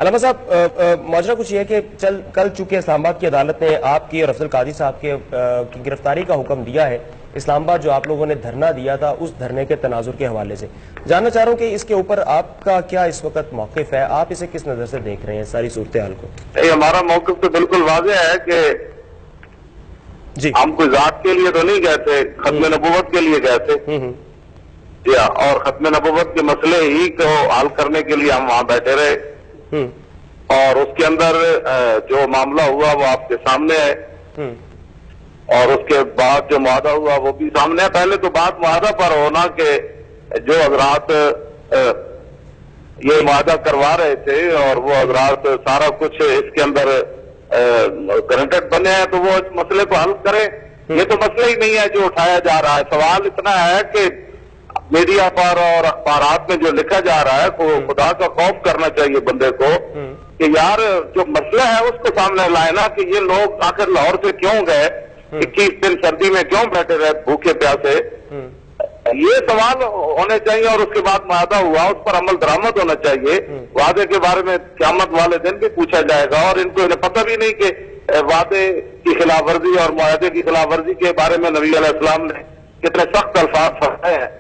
علامہ صاحب ماجرا کچھ یہ ہے کہ کل چونکہ اسلام آباد کی عدالت نے آپ کی اور افضل قادری صاحب کی گرفتاری کا حکم دیا ہے، اسلام آباد جو آپ لوگوں نے دھرنا دیا تھا اس دھرنے کے تناظر کے حوالے سے جاننا چاہ رہا ہوں کہ اس کے اوپر آپ کا کیا اس وقت موقف ہے، آپ اسے کس نظر سے دیکھ رہے ہیں ساری صورتحال کو؟ ہمارا موقف تو بالکل واضح ہے کہ جی ہم کوئی ذات کے لیے تو نہیں گئے تھے، ختم نبوت کے لیے گئے تھے جی، اور ختم نبوت کے مسئلے ہی کو حل کرنے کے لیے ہم وہاں بیٹھے رہے، اور اس کے اندر جو معاملہ ہوا وہ آپ کے سامنے ہے، اور اس کے بعد جو معاہدہ ہوا وہ بھی سامنے ہے۔ پہلے تو بات معاہدہ پر ہونا کہ جو حضرات یہ معاہدہ کروا رہے تھے اور وہ حضرات سارا کچھ اس کے اندر گرانٹڈ بنے ہیں تو وہ اس مسئلے کو حل کرے، یہ تو مسئلہ ہی نہیں ہے جو اٹھایا جا رہا ہے۔ سوال اتنا ہے کہ میڈیا پر اور اخبارات میں جو لکھا جا رہا ہے وہ خدا کا خوف کرنا چاہیے بندے کو کہ یار جو مسئلہ ہے اس کو سامنے لائے نا، کہ یہ لوگ آخر لاہور سے کیوں گئے، 21 دن سردی میں کیوں بیٹھے رہے بھوکے پیاسے، یہ سوال ہونے چاہیے۔ اور اس کے بعد معاہدہ ہوا، اس پر عمل درآمد ہونا چاہیے۔ وعدے کے بارے میں قیامت والے دن بھی پوچھا جائے گا، اور ان کو پتہ بھی نہیں کہ وعدے کی خلاف ورزی اور معاہدے کی خلاف ورزی کے بارے میں نبی علیہ السلام نے کتنے سخت الفاظ فرمائے ہیں۔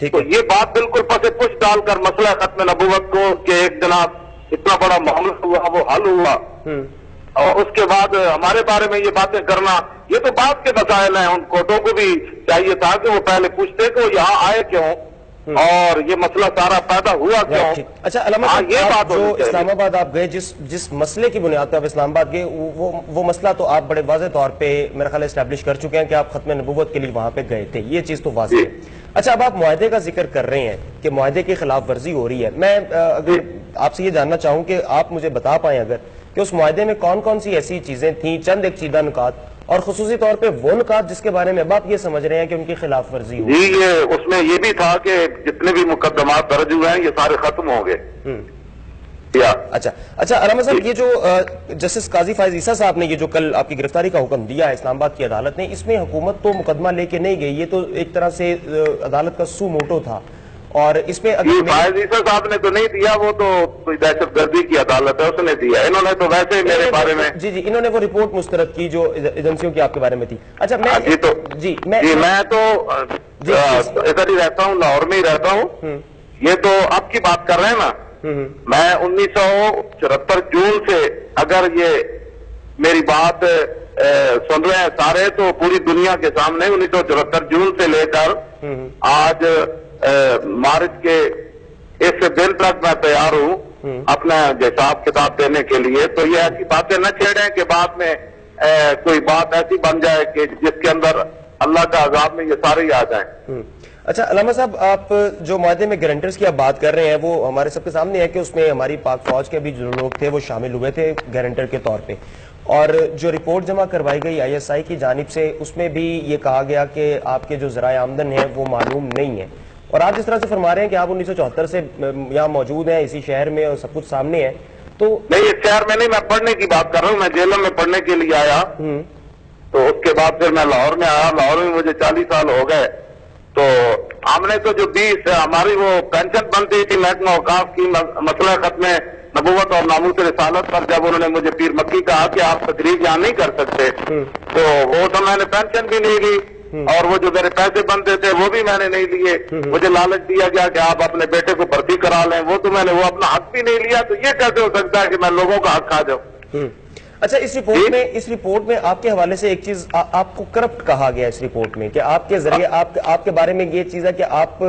تو یہ بات بالکل پس پش ڈال کر مسئلہ ختم نبوت کو کہ ایک جناب اتنا بڑا معاملہ ہوا وہ حل ہوا، اور اس کے بعد ہمارے بارے میں یہ باتیں کرنا، یہ تو بات کے مسائل ہیں۔ ان کوٹوں کو بھی چاہیے تھا کہ وہ پہلے پوچھتے کہ وہ یہاں آئے کیوں اور یہ مسئلہ سارا پیدا ہوا کیوں۔ اچھا علامہ صاحب، جو اسلام آباد آپ گئے، جس مسئلے کی بنیاد پہ آپ اسلام آباد گئے، وہ مسئلہ تو آپ بڑے واضح طور پہ میرا خیال اسٹیبلش کر چکے ہیں کہ آپ ختم نبوت کے لیے وہاں پہ گئے تھے، یہ چیز تو واضح ہے۔ اچھا، اب آپ معاہدے کا ذکر کر رہے ہیں کہ معاہدے کی خلاف ورزی ہو رہی ہے، میں اگر آپ سے یہ جاننا چاہوں کہ آپ مجھے بتا پائیں اگر کہ اس معاہدے میں کون کون سی ایسی چیزیں تھیں، چند ایک چیدہ نکات، اور خصوصی طور پہ وہ نکات جس کے بارے میں اب آپ یہ سمجھ رہے ہیں کہ ان کی خلاف ورزی ہو؟ جی، یہ اس میں یہ بھی تھا کہ جتنے بھی مقدمات درج ہوئے ہیں یہ سارے ختم ہوں گے۔ اچھا علامہ صاحب، یہ جو جسٹس قاضی فائز عیسیٰ صاحب نے یہ جو کل آپ کی گرفتاری کا حکم دیا ہے اسلام آباد کی عدالت نے، اس میں حکومت تو مقدمہ لے کے نہیں گئی، یہ تو ایک طرح سے عدالت کا سو موٹو تھا، اور اس پہ فائز عیسیٰ صاحب نے تو نہیں دیا، وہ تو کوئی دہشت گردی کی عدالت ہے، اس نے دیا، انہوں نے تو ویسے ہی میرے بارے میں جی انہوں نے وہ رپورٹ مسترد کی جو ایجنسیوں کی آپ کے بارے میں تھی۔ اچھا میں تو ادھر ہی رہتا ہوں، لاہور میں ہی رہتا ہوں، یہ تو آپ کی بات کر رہے ہیں نا، میں 1974 جون سے اگر یہ میری بات سن رہے ہیں سارے تو پوری دنیا کے سامنے 1974 جون سے لے کر آج مارچ کے اس دن تک میں تیار ہوں اپنا حساب کتاب دینے کے لیے۔ تو یہ ایسی باتیں نہ چھیڑیں کہ بعد میں کوئی بات ایسی بن جائے کہ جس کے اندر اللہ کا عذاب میں یہ سارے ہی آ جائیں۔ اچھا علامہ صاحب، آپ جو معاہدے میں گارنٹرز کی آپ بات کر رہے ہیں وہ ہمارے سب کے سامنے ہے کہ اس میں ہماری پاک فوج کے بھی جو لوگ تھے وہ شامل ہوئے تھے گارنٹر کے طور پہ، اور جو رپورٹ جمع کروائی گئی ISI کی جانب سے اس میں بھی یہ کہا گیا کہ آپ کے جو ذرائع آمدن ہیں وہ معلوم نہیں ہیں، اور آپ جس طرح سے فرما رہے ہیں کہ آپ 1974 سے یہاں موجود ہیں اسی شہر میں اور سب کچھ سامنے ہے، تو نہیں اس شہر میں نہیں، میں پڑھنے کی بات کر رہا ہوں، میں جیلوں میں پڑھنے کے لیے آیا، تو اس کے بعد پھر میں لاہور میں آیا، لاہور میں مجھے 40 سال ہو گئے، تو ہم نے تو جو 20 ہماری وہ پینشن بنتی تھی محکمہ اوقاف کی مسئلہ ختم نبوت اور ناموس رسالت پر، جب انہوں نے مجھے پیر مکی کہا کہ آپ تقریر یہاں نہیں کر سکتے تو وہ تو میں نے پینشن بھی نہیں لی، اور وہ جو میرے پیسے بنتے تھے وہ بھی میں نے نہیں لیے، مجھے لالچ دیا گیا کہ آپ اپنے بیٹے کو بھرتی کرا لیں، وہ تو میں نے وہ اپنا حق بھی نہیں لیا، تو یہ کیسے ہو سکتا ہے کہ میں لوگوں کا حق کھا جاؤں؟ اچھا، اس رپورٹ میں آپ کے حوالے سے ایک چیز آپ کو کرپٹ کہا گیا اس رپورٹ میں کہ آپ کے ذریعے آپ کے بارے میں یہ چیز ہے کہ آپ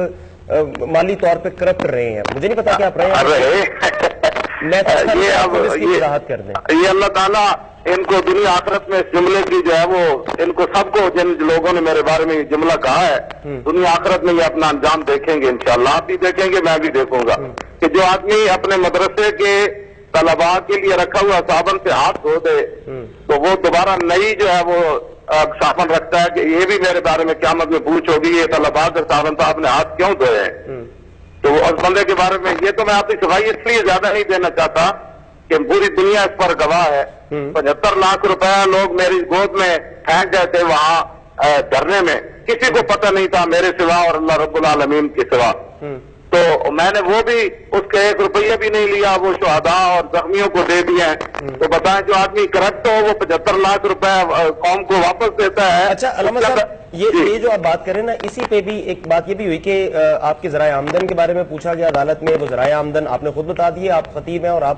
مالی طور پہ کرپٹ رہے ہیں، مجھے نہیں پتا کہ آپ رہے ہیں، یہ اللہ تعالیٰ ان کو دنیا آخرت میں اس جملے کی جو ہے وہ ان کو سب کو جن لوگوں نے میرے بارے میں یہ جملہ کہا ہے دنیا آخرت میں یہ اپنا انجام دیکھیں گے انشاءاللہ، آپ بھی دیکھیں گے، میں بھی دیکھوں گا کہ جو آدمی اپنے مدرسے کے طلباء کے لیے رکھا ہوا صابن سے ہاتھ دھو دے تو وہ دوبارہ نئی جو ہے وہ صابن رکھتا ہے کہ یہ بھی میرے بارے میں قیامت میں پوچھ ہوگی یہ طلباء کے صابن صاحب نے ہاتھ کیوں دھوئے ہیں، تو اس بندے کے بارے میں یہ تو میں اپنی صفائی اس لیے زیادہ نہیں دینا چاہتا کہ پوری دنیا اس پر گواہ ہے۔ 75 لاکھ روپے لوگ میری گود میں پھینک گئے تھے وہاں دھرنے میں، کسی کو پتہ نہیں تھا میرے سوا اور اللہ رب العالمین کے سوا، تو میں نے وہ بھی اس کے 1 روپیہ بھی نہیں لیا, وہ شہداء اور زخمیوں کو دے دیا ہے. تو بتائیں جو آدمی کرپٹ ہو وہ 75 لاکھ روپے قوم کو واپس دیتا ہے. اچھا علامہ صاحب, یہ جو آپ بات کریں نا, اسی پہ بھی ایک بات یہ بھی ہوئی کہ آپ کے ذرائع آمدن کے بارے میں پوچھا گیا عدالت میں. وہ ذرائع آمدن آپ نے خود بتا دیے, آپ خطیب ہیں اور آپ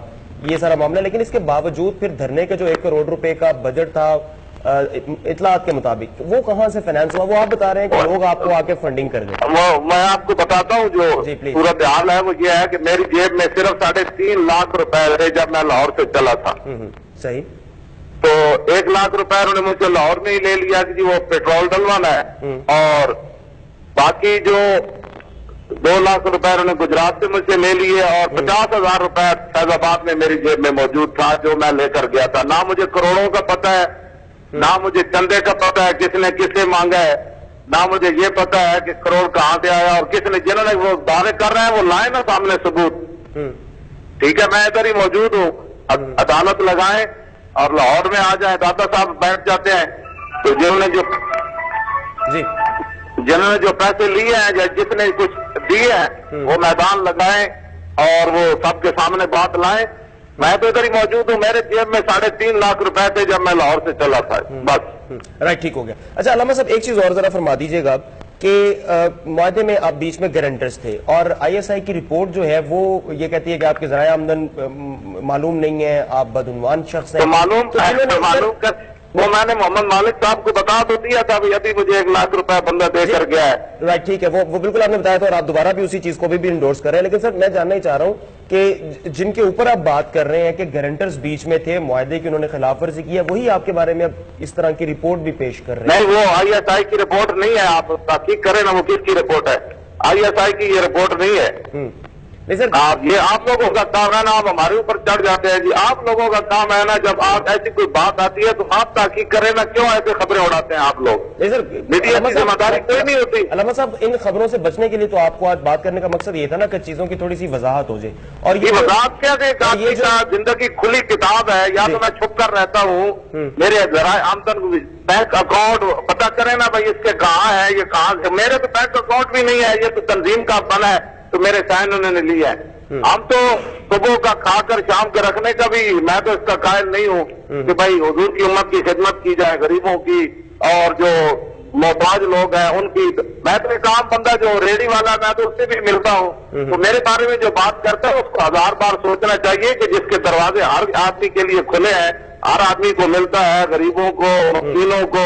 یہ سارا معاملہ, لیکن اس کے باوجود پھر دھرنے کا جو 1 کروڑ روپے کا بجٹ تھا اطلاعات کے مطابق, وہ کہاں سے فائنانس ہوا؟ وہ آپ بتا رہے ہیں کہ لوگ آپ کو آ کے فنڈنگ کر دیں. میں آپ کو بتاتا ہوں جو صورتحال ہے وہ یہ ہے کہ میری جیب میں صرف 3.5 لاکھ روپے تھے جب میں لاہور سے چلا تھا. صحیح. تو 1 لاکھ روپے انہوں نے مجھے لاہور میں ہی لے لیا کہ جی وہ پیٹرول ڈلوانا ہے, اور باقی جو 2 لاکھ روپے انہوں نے گجرات سے مجھ سے لے لیے, اور 50,000 روپے فیض آباد میں میری جیب میں موجود تھا جو میں لے کر گیا تھا. نہ مجھے کروڑوں کا پتہ ہے, نہ مجھے چندے کا پتہ ہے کس نے کس سے مانگا ہے, نہ مجھے یہ پتہ ہے کہ کروڑ کہاں سے آیا, اور کس نے, جنہوں نے وہ دعوے کر رہے ہیں وہ لائیں نا سامنے ثبوت. ٹھیک ہے, میں ادھر ہی موجود ہوں, عدالت لگائیں اور لاہور میں آ جائیں, دادا صاحب بیٹھ جاتے ہیں. تو جنہوں نے جو پیسے لیے ہیں یا جس نے کچھ دیے ہیں وہ میدان لگائیں اور وہ سب کے سامنے بات لائیں. میں تو ادھر ہی موجود ہوں, میرے جیب میں 3.5 لاکھ روپے تھے جب میں لاہور سے چلا تھا بس. رائٹ, ٹھیک ہو گیا. اچھا علامہ صاحب, ایک چیز اور ذرا فرما دیجئے گا کہ معاہدے میں آپ بیچ میں گارنٹرز تھے, اور ISI کی رپورٹ جو ہے وہ یہ کہتی ہے کہ آپ کے ذرائع آمدن معلوم نہیں ہے, آپ بدعنوان شخص ہیں. وہ میں نے محمد مالک صاحب کو بتا تو دیا تھا, ابھی مجھے 1 لاکھ روپے بندہ دے کر گیا ہے. رائٹ, ٹھیک ہے, وہ بالکل آپ نے بتایا تھا, اور آپ دوبارہ بھی اسی چیز کو بھی انڈورس کر رہے ہیں. لیکن سر میں جاننا ہی چاہ رہا ہوں کہ جن کے اوپر آپ بات کر رہے ہیں کہ گارنٹرز بیچ میں تھے, معاہدے کی انہوں نے خلاف ورزی کی ہے, وہی آپ کے بارے میں اب اس طرح کی رپورٹ بھی پیش کر رہے ہیں. نہیں, وہ ISI کی رپورٹ نہیں ہے, آپ تحقیق کریں نا وہ کس کی رپورٹ ہے. ISI کی یہ رپورٹ نہیں ہے. یہ آپ لوگوں کا کام ہے نا, آپ ہمارے اوپر چڑھ جاتے ہیں جی. آپ لوگوں کا کام ہے نا, جب آپ ایسی کوئی بات آتی ہے تو آپ تحقیق کریں نا, کیوں ایسے خبریں اڑاتے ہیں آپ لوگ. میڈیا کی ذمہ داری کوئی نہیں ہوتی. علامہ صاحب, ان خبروں سے بچنے کے لیے تو آپ کو آج بات کرنے کا مقصد یہ تھا نا کہ چیزوں کی تھوڑی سی وضاحت ہو جائے. اور یہ وضاحت کیا کہ یہ زندگی کھلی کتاب ہے, یا تو میں چھپ کر رہتا ہوں, میرے ذرائع آمدن بینک اکاؤنٹ پتہ کریں نا بھائی اس کے کہاں ہے, یہ کہاں سے. میرے تو بینک اکاؤنٹ بھی نہیں ہے, یہ تو تنظیم کا بنا ہے, تو میرے سائن انہوں نے لیا ہے. ہم تو صبح کا کھا کر شام کے رکھنے کا بھی میں تو اس کا قائل نہیں ہوں کہ بھائی حضور کی امت کی خدمت کی جائے, غریبوں کی اور جو محتاج لوگ ہیں ان کی. میں تو ایک عام بندہ جو ریڑی والا, میں تو اس سے بھی ملتا ہوں, تو میرے بارے میں جو بات کرتا ہے اس کو 1000 بار سوچنا چاہیے کہ جس کے دروازے ہر آدمی کے لیے کھلے ہیں, ہر آدمی کو ملتا ہے, غریبوں کو, مسکینوں کو,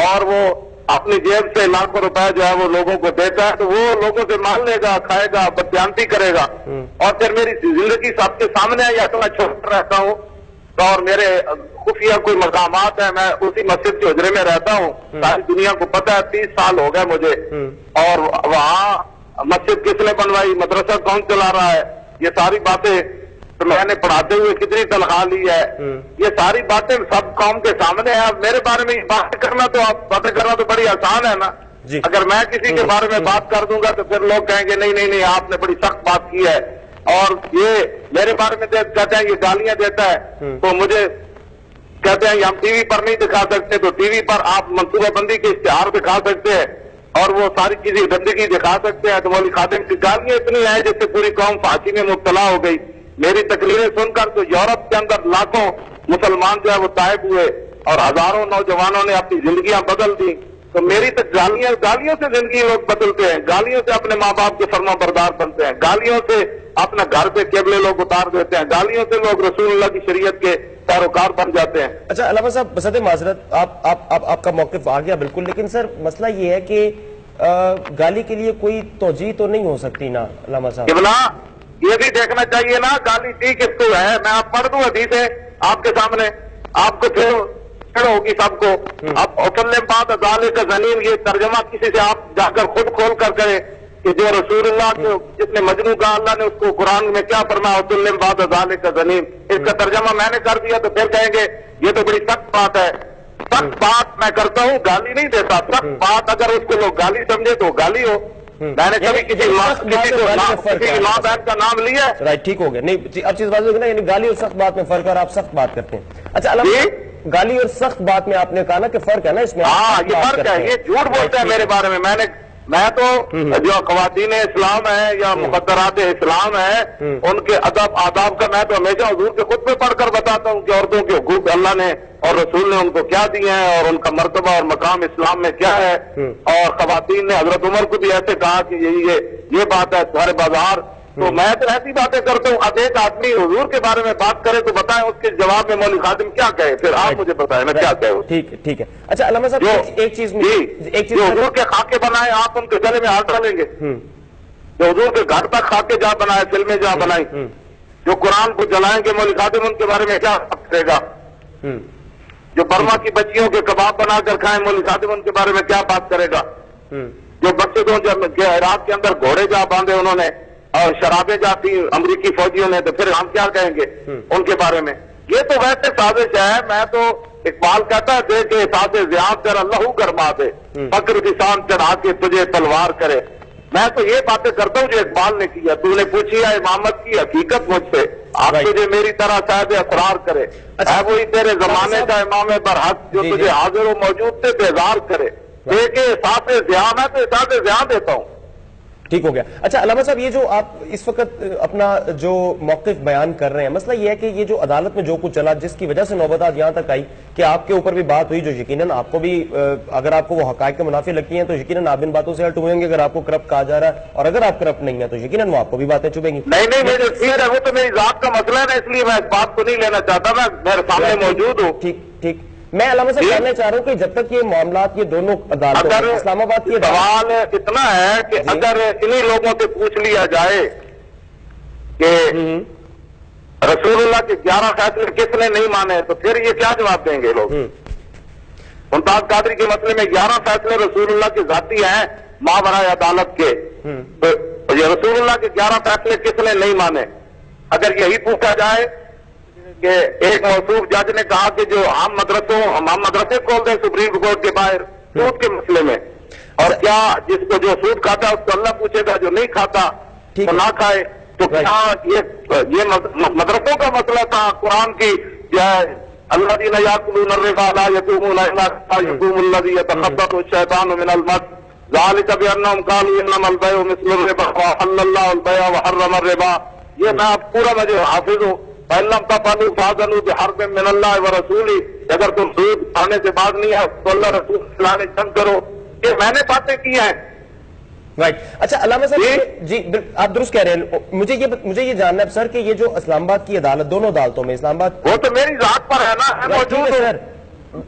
اور وہ اپنی جیب سے لاکھوں روپے جو ہے وہ لوگوں کو دیتا ہے, تو وہ لوگوں سے مان لے گا, کھائے گا, بدجانتی کرے گا. اور پھر میری زندگی سب کے سامنے ہے, یا تو میں چھوٹا رہتا ہوں اور میرے خفیہ کوئی مقامات ہیں, میں اسی مسجد کے حجرے میں رہتا ہوں, ساری دنیا کو پتہ ہے, 30 سال ہو گئے مجھے, اور وہاں مسجد کس نے بنوائی, مدرسہ کون چلا رہا ہے, یہ ساری باتیں تو میں نے پڑھاتے ہوئے کتنی تنخواہ لی ہے, یہ ساری باتیں سب قوم کے سامنے ہیں. اب میرے بارے میں بات کرنا تو باتیں کرنا تو بڑی آسان ہے نا. اگر میں کسی کے بارے میں بات کر دوں گا تو پھر لوگ کہیں گے نہیں آپ نے بڑی سخت بات کی ہے, اور یہ میرے بارے میں کہتے ہیں یہ گالیاں دیتا ہے, تو مجھے کہتے ہیں ہم ٹی وی پر نہیں دکھا سکتے, تو ٹی وی پر آپ منصوبہ بندی کے اشتہار دکھا سکتے ہیں اور وہ ساری چیزیں گندگی دکھا سکتے ہیں. تو مولوی خادم کی گالیاں اتنی ہیں جس سے پوری قوم پھانسی میں مبتلا ہو گئی. میری تقریریں سن کر تو یورپ کے اندر لاکھوں مسلمان جو ہے وہ تائب ہوئے, اور ہزاروں نوجوانوں نے اپنی زندگیاں بدل دی. تو میری تو گالیوں سے زندگی لوگ بدلتے ہیں, گالیوں سے اپنے ماں باپ کے فرما بردار بنتے ہیں, گالیوں سے اپنا گھر پہ قبلے لوگ اتار دیتے ہیں, گالیوں سے لوگ رسول اللہ کی شریعت کے پیروکار بن جاتے ہیں. اچھا علامہ صاحب, بصد معذرت آپ کا موقف آ گیا بالکل, لیکن سر مسئلہ یہ ہے کہ گالی کے لیے کوئی توجیہ تو نہیں ہو سکتی نا علامہ صاحب. یہ بھی دیکھنا چاہیے نا گالی دی کس کو ہے. میں آپ پڑھ دوں حدیثیں آپ کے سامنے, آپ کو پھر ہوگی سب کو. اب اصل بات ازالے کا زنیم, یہ ترجمہ کسی سے آپ جا کر خود کھول کر کریں کہ جو رسول اللہ کو جس نے مجنو کہا, اللہ نے اس کو قرآن میں کیا فرمایا, اصل بات ازالے کا زنیم. اس کا ترجمہ میں نے کر دیا تو پھر کہیں گے یہ تو بڑی سخت بات ہے. سخت بات میں کرتا ہوں, گالی نہیں دیتا. سخت بات اگر اس کو لوگ گالی سمجھے تو گالی ہو. میں نے کبھی کسی ماں بہن کا نام لیا. رائٹ, ٹھیک ہو گیا. نہیں اب چیز بات ہوگی نا, یعنی گالی اور سخت بات میں فرق ہے, اور آپ سخت بات کرتے ہیں. اچھا علامہ, گالی اور سخت بات میں آپ نے کہا نا کہ فرق ہے نا اس میں. ہاں یہ فرق ہے, یہ جھوٹ بولتا ہے میرے بارے میں. میں نے میں تو جو خواتین اسلام ہے یا مقدرات اسلام ہے ان کے ادب آداب کا میں تو ہمیشہ حضور کے خطبے پڑھ کر بتاتا ہوں کہ عورتوں کے حقوق اللہ نے اور رسول نے ان کو کیا دیے ہیں اور ان کا مرتبہ اور مقام اسلام میں کیا ہے. اور خواتین نے حضرت عمر کو بھی ایسے کہا کہ یہ بات ہے تمہارے بازار. تو میں تو ایسی باتیں کرتا ہوں. اب ایک آدمی حضور کے بارے میں بات کرے تو بتائیں اس کے جواب میں مولوی خادم کیا کہے, پھر آپ مجھے بتائیں میں کیا کہوں. ٹھیک ہے. اچھا علامہ صاحب ایک چیز جو حضور کے خاکے بنائے آپ ان کے گلے میں ہاتھ ڈالیں گے. جو حضور کے گھر تک خاکے جا بنائے, فلمیں جا بنائی, جو قرآن کو جلائیں گے مولوی خادم ان کے بارے میں کیا کرے گا. جو برما کی بچیوں کے کباب بنا کر کھائیں مولوی خادم ان کے بارے میں کیا بات کرے گا. جو مقصدوں عراق کے اندر گھوڑے جا باندھے انہوں نے اور شرابیں جاتی امریکی فوجیوں نے, تو پھر ہم کیا کہیں گے ان کے بارے میں. یہ تو ویسے سازش ہے. میں تو اقبال کہتا ہے کہ ساز زیاد کر اللہ گرما دے, فکر کسان چڑھا کے تجھے تلوار کرے. میں تو یہ باتیں کرتا ہوں جو اقبال نے کیا. تو نے پوچھی ہے امامت کی حقیقت مجھ سے, آپ تجھے میری طرح صاحب اسرار کرے. ہے وہی تیرے زمانے کا امام برحق جو تجھے حاضر و موجود سے بیزار کرے. دیکھے احساس زیاں میں تو احساس زیاں دیتا ہوں. ٹھیک ہو گیا. اچھا علامہ صاحب یہ جو آپ اس وقت اپنا جو موقف بیان کر رہے ہیں, مسئلہ یہ ہے کہ یہ جو عدالت میں جو کچھ چلا جس کی وجہ سے نوبت یہاں تک آئی کہ آپ کے اوپر بھی بات ہوئی جو یقیناً آپ کو بھی اگر آپ کو وہ حقائق کے منافی لگتی ہیں تو یقیناً آپ ان باتوں سے ہٹ ہوئیں گے. اگر آپ کو کرپٹ کہا جا رہا ہے اور اگر آپ کرپٹ نہیں ہیں تو یقیناً وہ آپ کو بھی باتیں چبھیں گی. نہیں میرے وہ تو میری ذات کا مسئلہ ہے نا, اس لیے میں اس بات کو نہیں لینا چاہتا. میں میرے سامنے موجود ہوں. ٹھیک. میں علامہ صاحب کہنا چاہ رہا ہوں کہ جب تک یہ معاملات یہ دونوں عدالتوں اسلام آباد کی سوال اتنا ہے کہ اگر انہی لوگوں سے پوچھ لیا جائے کہ رسول اللہ کے 11 فیصلے کس نے نہیں مانے تو پھر یہ کیا جواب دیں گے لوگ. ممتاز قادری کے مسئلے میں 11 فیصلے رسول اللہ کے ذاتی ہیں ماورائے عدالت کے, تو یہ رسول اللہ کے 11 فیصلے کس نے نہیں مانے. اگر یہی پوچھا جائے کہ ایک موصوف جج نے کہا کہ جو ہم مدرسے کھول دیں سپریم کورٹ کے باہر سود کے مسئلے میں, اور کیا جس کو جو سود کھاتا ہے اس کو اللہ پوچھے گا, جو نہیں کھاتا تو نہ کھائے. تو کیا یہ مدرسوں کا مسئلہ تھا قرآن کی الذین یاکلون الربا لا یقومون الا کما یقوم الذی یتخبطہ الشیطان من المس ذلک بانہم قالوا انما البیع مثل الربا وحل اللہ البیع وحرم الربا. یہ میں آپ پورا مجھے حافظ ہوں. فَإِلَّمْ تَفْعَلُوا فَأْذَنُوا بِحَرْبٍ مِّنَ اللَّهِ وَرَسُولِهِ. اگر تم سود کھانے سے باز نہیں ہے تو اللہ رسول کے خلاف جنگ کرو. یہ میں نے باتیں کی ہیں. رائٹ. اچھا علامہ صاحب جی آپ درست کہہ رہے ہیں. مجھے یہ جاننا ہے سر کہ یہ جو اسلام آباد کی عدالت دونوں عدالتوں میں اسلام آباد وہ تو میری ذات پر ہے نا, میں موجود ہوں.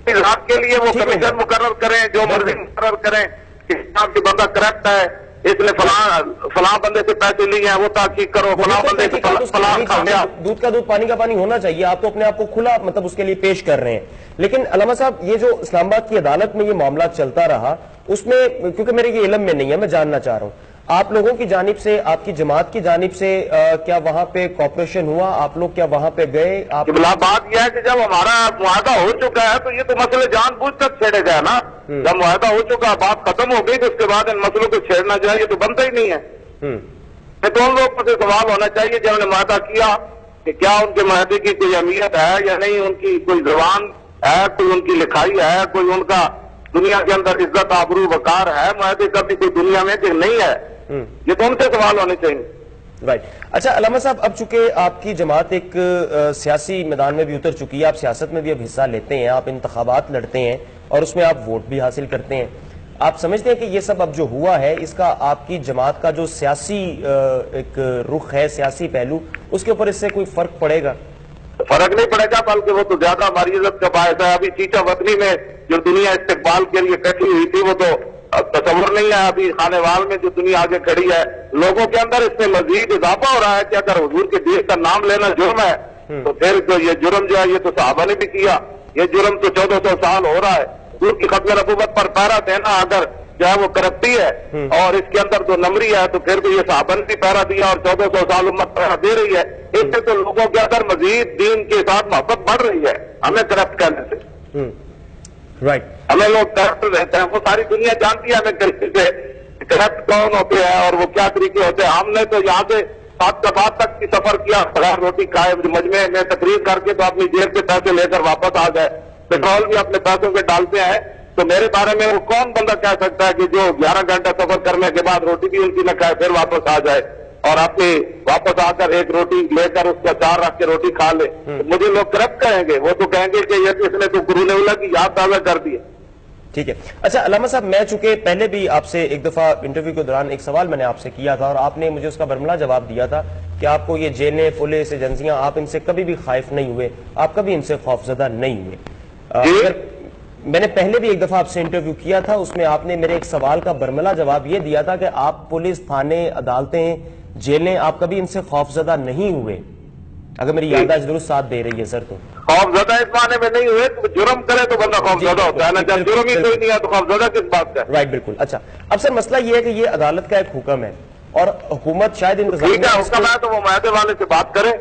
میری ذات کے لیے وہ کمیشن مقرر کریں جو مرضی مقرر کریں کہ آپ کی بندہ کرپٹ ہے, اس نے فلاں بندے سے پیسے لیے ہیں وہ تحقیق کرو, فلاں بندے سے فلاں کھایا. دودھ کا دودھ پانی کا پانی ہونا چاہیے. آپ تو اپنے آپ کو کھلا مطلب اس کے لیے پیش کر رہے ہیں. لیکن علامہ صاحب یہ جو اسلام آباد کی عدالت میں یہ معاملات چلتا رہا اس میں کیونکہ میرے یہ علم میں نہیں ہے میں جاننا چاہ رہا ہوں آپ لوگوں کی جانب سے آپ کی جماعت کی جانب سے کیا وہاں پہ کوپریشن ہوا, آپ لوگ کیا وہاں پہ گئے؟ بات یہ ہے کہ جب ہمارا معاہدہ ہو چکا ہے تو یہ تو مسئلے جان بوجھ کر چھیڑے گئے نا. جب معاہدہ ہو چکا بات ختم ہو گئی تو اس کے بعد ان مسئلوں کو چھیڑنا جو ہے یہ تو بنتا ہی نہیں ہے. تو ان لوگوں سے سوال ہونا چاہیے جنہوں نے معاہدہ کیا کہ کیا ان کے معاہدے کی کوئی اہمیت ہے یا نہیں, ان کی کوئی زبان ہے, کوئی ان کی لکھائی ہے, کوئی ان کا دنیا کے اندر عزت آبرو وقار ہے معاہدے کا بھی کوئی دنیا میں کہ نہیں ہے. یہ تو ان سے سوال ہونے چاہیے. رائٹ. اچھا علامہ صاحب اب چونکہ آپ کی جماعت ایک سیاسی میدان میں بھی اتر چکی ہے, آپ سیاست میں بھی اب حصہ لیتے ہیں, آپ انتخابات لڑتے ہیں اور اس میں آپ ووٹ بھی حاصل کرتے ہیں, آپ سمجھتے ہیں کہ یہ سب اب جو ہوا ہے اس کا آپ کی جماعت کا جو سیاسی ایک رخ ہے, سیاسی پہلو, اس کے اوپر اس سے کوئی فرق پڑے گا؟ فرق نہیں پڑے گا بلکہ وہ تو زیادہ ہماری عزت کا باعث ہے. ابھی چیچا وطنی میں جو دنیا استقبال کے لیے کٹھی ہوئی تھی وہ تو تصور نہیں ہے. ابھی خانے وال میں جو دنیا آگے کھڑی ہے لوگوں کے اندر اس میں مزید اضافہ ہو رہا ہے کہ اگر حضور کے دین کا نام لینا جرم ہے تو پھر تو یہ جرم جو ہے یہ تو صحابہ نے بھی کیا, یہ جرم تو 1400 سال ہو رہا ہے. حضور کی ختم نبوت پر پہرا دینا اگر جو ہے وہ کرپٹی ہے اور اس کے اندر 2 نمبری ہے تو پھر تو یہ صحابہ نے بھی پہرا دیا اور 1400 سال امت پہرا دے رہی ہے. اس سے تو لوگوں کے اندر مزید دین کے ساتھ محبت بڑھ رہی ہے ہمیں کرپٹ کرنے سے. رائٹ. ہمیں لوگ کرپٹ رہتے ہیں, وہ ساری دنیا جانتی ہے ہمیں کرپٹ کون ہوتے ہیں اور وہ کیا طریقے ہوتے ہیں. ہم نے تو یہاں سے سات تک کی سفر کیا, بغیر روٹی کھائے, مجمع میں تقریر کر کے تو اپنی جیب سے پیسے لے کر واپس آ گئے, پیٹرول بھی اپنے پیسوں پہ ڈالتے ہیں. تو میرے بارے میں وہ کون بندہ کہہ سکتا ہے کہ جو 11 گھنٹہ سفر کرنے کے بعد روٹی بھی ان کی نہ کھائے پھر واپس آ جائے اور آپ کے واپس آ کر ایک روٹی لے کر اس کا 4 رکھ کے روٹی کھا لے؟ مجھے لوگ کرپٹ کہیں گے، وہ تو کہیں گے کہ یہ اس نے تو قرون اولیٰ کی یاد تازہ کر دی ہے۔ ٹھیک ہے، اچھا علامہ صاحب، میں چونکہ پہلے بھی آپ سے ایک دفعہ انٹرویو کے دوران ایک سوال میں نے آپ سے کیا تھا اور آپ نے مجھے اس کا برملا جواب دیا تھا کہ آپ کو یہ جیلیں، پولیس ایجنسیاں، آپ ان سے کبھی بھی خائف نہیں ہوئے، آپ کبھی ان سے خوفزدہ نہیں ہوئے۔ میں نے پہلے بھی ایک دفعہ آپ سے انٹرویو کیا تھا، اس میں آپ نے میرے ایک سوال کا برملا جواب یہ دیا تھا کہ آپ پولیس، تھانے، عدالتیں، جیلیں، آپ کبھی ان سے خوفزدہ نہیں ہوئے، اگر میری یادداشت درست ساتھ دے رہی ہے سر تو۔ خوفزدہ اس معنی میں نہیں ہوئے، جرم کرے تو بندہ خوفزدہ ہوتا ہے نا، جب جرم ہی کوئی نہیں ہے تو خوفزدہ کس بات کا؟ رائٹ، بالکل۔ اچھا، اب سر مسئلہ یہ ہے کہ یہ عدالت کا ایک حکم ہے اور حکومت شاید انتظامیہ، ٹھیک ہے حکم ہے تو وہ معاہدے والے سے بات کریں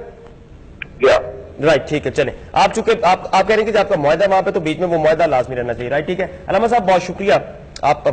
کیا؟ رائٹ، ٹھیک ہے، چلیں۔ آپ چونکہ آپ کہہ رہے ہیں کہ آپ کا معاہدہ وہاں پہ، تو بیچ میں وہ معاہدہ لازمی رہنا چاہیے، رائٹ، ٹھیک ہے۔ علامہ صاحب بہت شکریہ، آپ